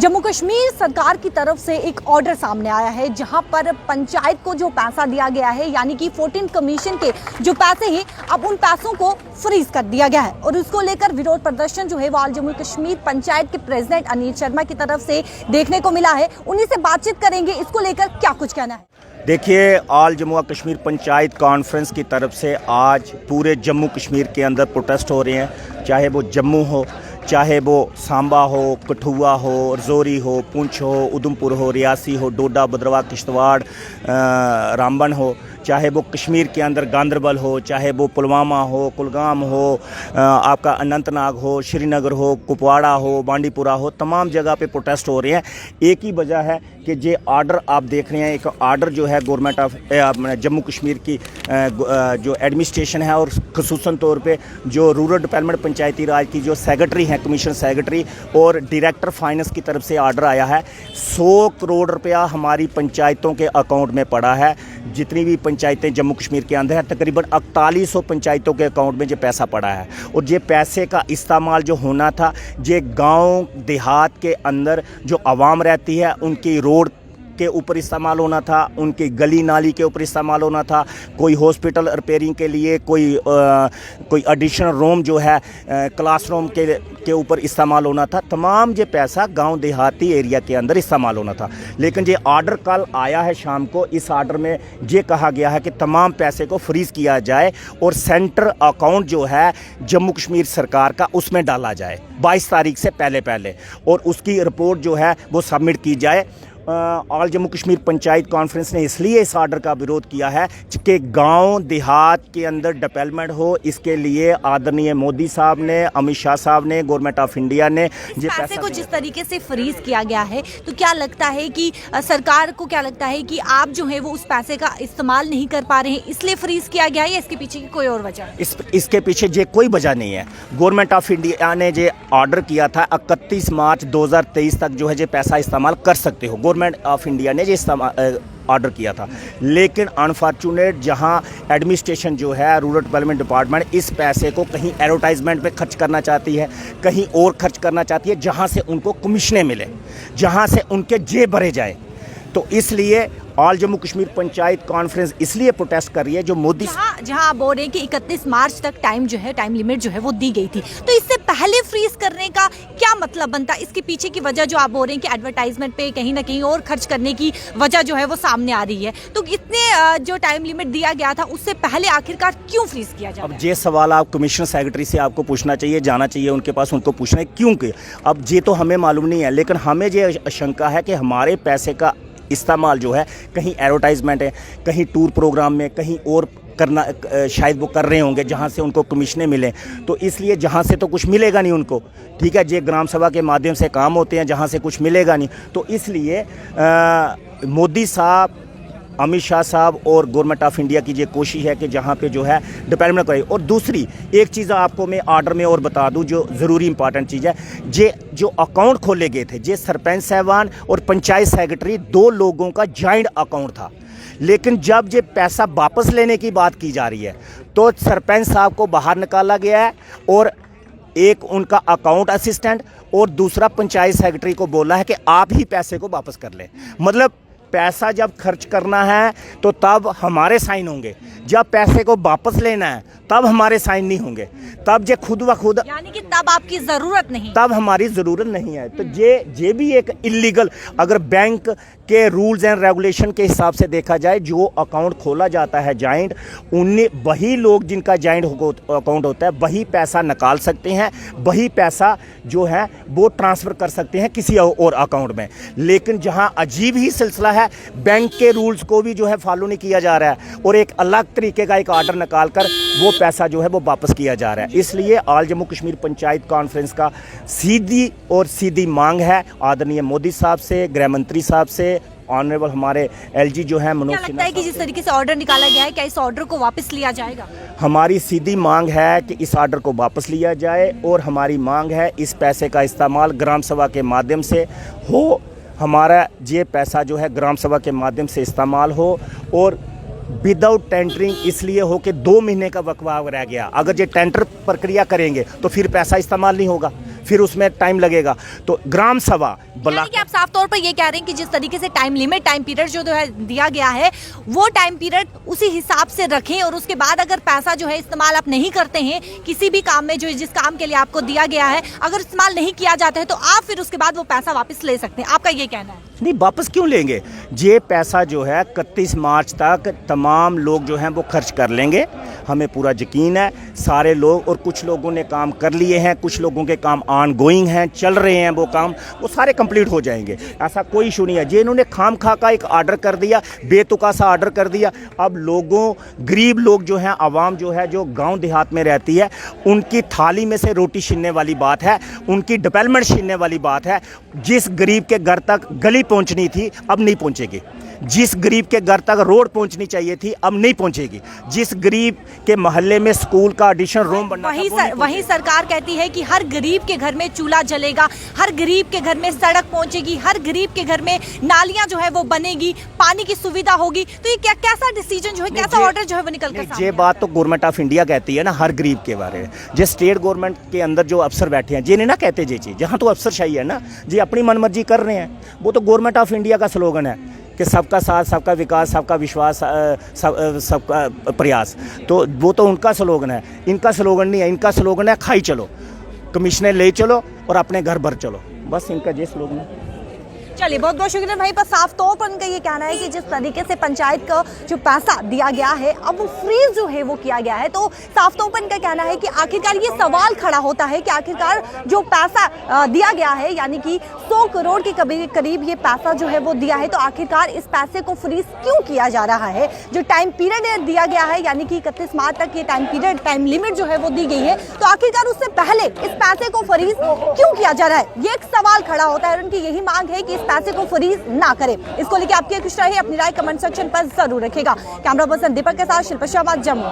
जम्मू कश्मीर सरकार की तरफ से एक ऑर्डर सामने आया है जहां पर पंचायत को जो पैसा दिया गया है यानी कि 14 कमीशन के जो पैसे हैं अब उन पैसों को फ्रीज कर दिया गया है और उसको लेकर विरोध प्रदर्शन जो है वो जम्मू कश्मीर पंचायत के प्रेसिडेंट अनिल शर्मा की तरफ से देखने को मिला है। उन्हीं से बातचीत करेंगे, इसको लेकर क्या कुछ कहना है। देखिए, ऑल जम्मू कश्मीर पंचायत कॉन्फ्रेंस की तरफ से आज पूरे जम्मू कश्मीर के अंदर प्रोटेस्ट हो रहे हैं, चाहे वो जम्मू हो, चाहे वो सांबा हो, कठुआ हो, रजौरी हो, पुंछ हो, उधमपुर हो, रियासी हो, डोडा, भद्रवाह, किश्तवाड़, रामबन हो, चाहे वो कश्मीर के अंदर गांदरबल हो, चाहे वो पुलवामा हो, कुलगाम हो, आपका अनंतनाग हो, श्रीनगर हो, कुपवाड़ा हो, बांडीपुरा हो, तमाम जगह पे प्रोटेस्ट हो रहे हैं। एक ही वजह है कि ये ऑर्डर आप देख रहे हैं, एक ऑर्डर जो है गवर्नमेंट ऑफ जम्मू कश्मीर की जो एडमिनिस्ट्रेशन है और खसूसन तौर पे जो रूरल डेवलपमेंट पंचायती राज की जो सेक्रेटरी हैं, कमीशन सेक्रेटरी और डायरेक्टर फाइनेंस की तरफ से ऑर्डर आया है। 100 करोड़ रुपया हमारी पंचायतों के अकाउंट में पड़ा है। जितनी भी पंचायतें जम्मू कश्मीर के अंदर है, तकरीबन 4100 पंचायतों के अकाउंट में जो पैसा पड़ा है और ये पैसे का इस्तेमाल जो होना था, ये गांव देहात के अंदर जो आवाम रहती है उनकी रोड के ऊपर इस्तेमाल होना था, उनकी गली नाली के ऊपर इस्तेमाल होना था, कोई हॉस्पिटल रिपेयरिंग के लिए, कोई एडिशनल रूम जो है क्लासरूम के ऊपर इस्तेमाल होना था। तमाम ये पैसा गांव देहाती एरिया के अंदर इस्तेमाल होना था। लेकिन ये ऑर्डर कल आया है शाम को। इस ऑर्डर में ये कहा गया है कि तमाम पैसे को फ्रीज़ किया जाए और सेंटर अकाउंट जो है जम्मू कश्मीर सरकार का उसमें डाला जाए 22 तारीख से पहले और उसकी रिपोर्ट जो है वो सबमिट की जाए। ऑल जम्मू कश्मीर पंचायत कॉन्फ्रेंस ने इसलिए इस ऑर्डर का विरोध किया है कि गांव देहात के अंदर डेवलपमेंट हो। इसके लिए आदरणीय मोदी साहब ने, अमित शाह साहब ने, गवर्नमेंट ऑफ इंडिया ने ये पैसे को जिस तरीके से फ्रीज किया गया है, तो क्या लगता है कि सरकार को क्या लगता है कि आप जो है वो उस पैसे का इस्तेमाल नहीं कर पा रहे हैं इसलिए फ्रीज किया गया है या इसके पीछे की कोई और वजह? इसके पीछे ये कोई वजह नहीं है। गवर्नमेंट ऑफ इंडिया ने जो ऑर्डर किया था 31 मार्च 2023 तक जो है ये पैसा इस्तेमाल कर सकते हो, गवर्नमेंट ऑफ इंडिया ने ये ऑर्डर किया था। लेकिन अनफॉर्चुनेट जहां एडमिनिस्ट्रेशन जो है रूरल डेवलपमेंट डिपार्टमेंट इस पैसे को कहीं एडवर्टाइजमेंट पे खर्च करना चाहती है, कहीं और खर्च करना चाहती है जहां से उनको कमीशनें मिले, जहां से उनके जेब भरे जाए। तो इसलिए ऑल जम्मू कश्मीर पंचायत कॉन्फ्रेंस इसलिए प्रोटेस्ट कर रही है जो मोदी जहां आप बोल रहे हैं कि 31 मार्च तक टाइम लिमिट जो है वो दी गई थी, तो इससे पहले फ्रीज करने का क्या मतलब बनता? इसके पीछे की वजह जो आप बोल रहे हैं कि एडवर्टाइजमेंट पे कहीं ना कहीं और खर्च करने की वजह जो है वो सामने आ रही है, तो इतने जो टाइम लिमिट दिया गया था उससे पहले आखिरकार क्यों फ्रीज किया जाए? अब ये सवाल आप कमीशन सेक्रेटरी से आपको पूछना चाहिए, जाना चाहिए उनके पास, उनको पूछना है क्यों कि अब ये तो हमें मालूम नहीं है। लेकिन हमें ये आशंका है कि हमारे पैसे का इस्तेमाल जो है कहीं एडवर्टाइजमेंट है, कहीं टूर प्रोग्राम में, कहीं और करना शायद वो कर रहे होंगे जहाँ से उनको कमीशनें मिलें। तो इसलिए जहाँ से तो कुछ मिलेगा नहीं उनको, ठीक है, ये ग्राम सभा के माध्यम से काम होते हैं, जहाँ से कुछ मिलेगा नहीं। तो इसलिए मोदी साहब, अमित शाह साहब और गवर्नमेंट ऑफ इंडिया की ये कोशिश है कि जहाँ पे जो है डेवलपमेंट करे। और दूसरी एक चीज़ आपको मैं ऑर्डर में और बता दूं जो ज़रूरी इंपॉर्टेंट चीज़ है, ये जो अकाउंट खोले गए थे, ये सरपंच साहबान और पंचायत सेक्रेटरी 2 लोगों का जॉइंट अकाउंट था। लेकिन जब ये पैसा वापस लेने की बात की जा रही है तो सरपंच साहब को बाहर निकाला गया है और एक उनका अकाउंट असिस्टेंट और दूसरा पंचायत सेक्रेटरी को बोला है कि आप ही पैसे को वापस कर लें। मतलब पैसा जब खर्च करना है तो तब हमारे साइन होंगे, जब पैसे को वापस लेना है तब हमारे साइन नहीं होंगे, तब ये खुद व खुद, यानी कि तब आपकी ज़रूरत नहीं, तब हमारी ज़रूरत नहीं है। तो ये भी एक इलीगल, अगर बैंक के रूल्स एंड रेगुलेशन के हिसाब से देखा जाए, जो अकाउंट खोला जाता है जॉइंट, उन्हें वही लोग जिनका जॉइंट अकाउंट होता है वही पैसा निकाल सकते हैं, वही पैसा जो है वो ट्रांसफ़र कर सकते हैं किसी और अकाउंट में। लेकिन जहां अजीब ही सिलसिला है, बैंक के रूल्स को भी जो है फॉलो नहीं किया जा रहा है और एक अलग तरीके का एक ऑर्डर निकाल कर वो पैसा जो है वो वापस किया जा रहा है। इसलिए ऑल जम्मू कश्मीर पंचायत कॉन्फ्रेंस का सीधी मांग है आदरणीय मोदी साहब से, गृह मंत्री साहब से, ऑनरेबल हमारे एलजी जो है मनोज सिन्हा। लगता है कि जिस तरीके से ऑर्डर निकाला गया है, क्या इस ऑर्डर को वापस लिया जाएगा? हमारी सीधी मांग है कि इस ऑर्डर को वापस लिया जाए और हमारी मांग है इस पैसे का इस्तेमाल ग्राम सभा के माध्यम से हो। हमारा ये पैसा जो है ग्राम सभा के माध्यम से इस्तेमाल हो और विदाउट टेंडरिंग इसलिए हो कि 2 महीने का वकवा रह गया। अगर ये टेंडर प्रक्रिया करेंगे तो फिर पैसा इस्तेमाल नहीं होगा, फिर उसमें टाइम लगेगा। तो ग्राम सभा यानी कि आप साफ तौर पर ये कह रहे हैं कि जिस तरीके से टाइम लिमिट, टाइम पीरियड जो है दिया गया है, वो टाइम पीरियड उसी हिसाब से रखें और उसके बाद अगर पैसा जो है इस्तेमाल आप नहीं करते हैं किसी भी काम में, जो जिस काम के लिए आपको दिया गया है, अगर इस्तेमाल नहीं किया जाता है तो आप फिर उसके बाद वो पैसा वापस ले सकते हैं। आपका ये कहना है? नहीं, वापस क्यों लेंगे? ये पैसा जो है 31 मार्च तक तमाम लोग जो हैं वो खर्च कर लेंगे, हमें पूरा यकीन है। सारे लोग, और कुछ लोगों ने काम कर लिए हैं, कुछ लोगों के काम ऑन गोइंग हैं, चल रहे हैं वो काम, वो सारे कंप्लीट हो जाएंगे। ऐसा कोई इशू नहीं है। जे इन्होंने खाम खा का एक ऑर्डर कर दिया, बेतुका सा ऑर्डर कर दिया, अब लोगों, गरीब लोग जो हैं, आवाम जो है, जो गांव देहात में रहती है, उनकी थाली में से रोटी छीनने वाली बात है, उनकी डेवलपमेंट छीनने वाली बात है। जिस गरीब के घर तक गली पहुंचनी थी अब नहीं पहुंचेगी, जिस गरीब के घर तक रोड पहुंचनी चाहिए थी अब नहीं पहुंचेगी, जिस गरीब के मोहल्ले में स्कूल का एडिशन रूम बनना वही सरकार कहती है कि हर गरीब के घर में चूल्हा जलेगा, हर गरीब के घर में सड़क पहुंचेगी, हर गरीब के घर में नालियां जो है वो बनेगी, पानी की सुविधा होगी। तो ये क्या कैसा डिसीजन जो है, कैसा ऑर्डर जो है वो निकल कर? ये बात तो गवर्नमेंट ऑफ इंडिया कहती है ना हर गरीब के बारे में। जो स्टेट गवर्नमेंट के अंदर जो अफसर बैठे हैं, जिन्हें ना कहते ये चीज़, जहाँ तो अफसरशाही है ना, जी अपनी मनमर्जी कर रहे हैं। वो तो गवर्नमेंट ऑफ इंडिया का स्लोगन है कि सबका साथ, सबका विकास, सबका विश्वास, सबका प्रयास। तो वो तो उनका स्लोगन है, इनका स्लोगन नहीं है। इनका स्लोगन है खाई चलो, कमिश्नर ले चलो और अपने घर भर चलो, बस इनका ये स्लोगन है। चलिए, बहुत बहुत शुक्रिया भाई। पर साफ तौर पर उनका ये कहना है कि जिस तरीके से पंचायत का जो पैसा दिया गया है अब वो फ्रीज जो है वो किया गया है, तो साफ तौर पर इनका कहना है कि आखिरकार ये सवाल खड़ा होता है कि आखिरकार जो पैसा दिया गया है, यानी कि 100 करोड़ के करीब ये पैसा जो है वो दिया है, तो आखिरकार इस पैसे को फ्रीज क्यों किया जा रहा है? जो टाइम पीरियड दिया गया है, यानी कि 31 मार्च तक ये टाइम पीरियड, टाइम लिमिट जो है वो दी गई है, तो आखिरकार उससे पहले इस पैसे को फ्रीज क्यों किया जा रहा है? ये एक सवाल खड़ा होता है और उनकी यही मांग है कि पैसे को फ्रीज ना करें। इसको लेकर आपकी कुछ राय है, अपनी राय कमेंट सेक्शन पर जरूर रखेगा। कैमरा पर्सन दीपक के साथ शिल्पा शर्मा, जम्मू।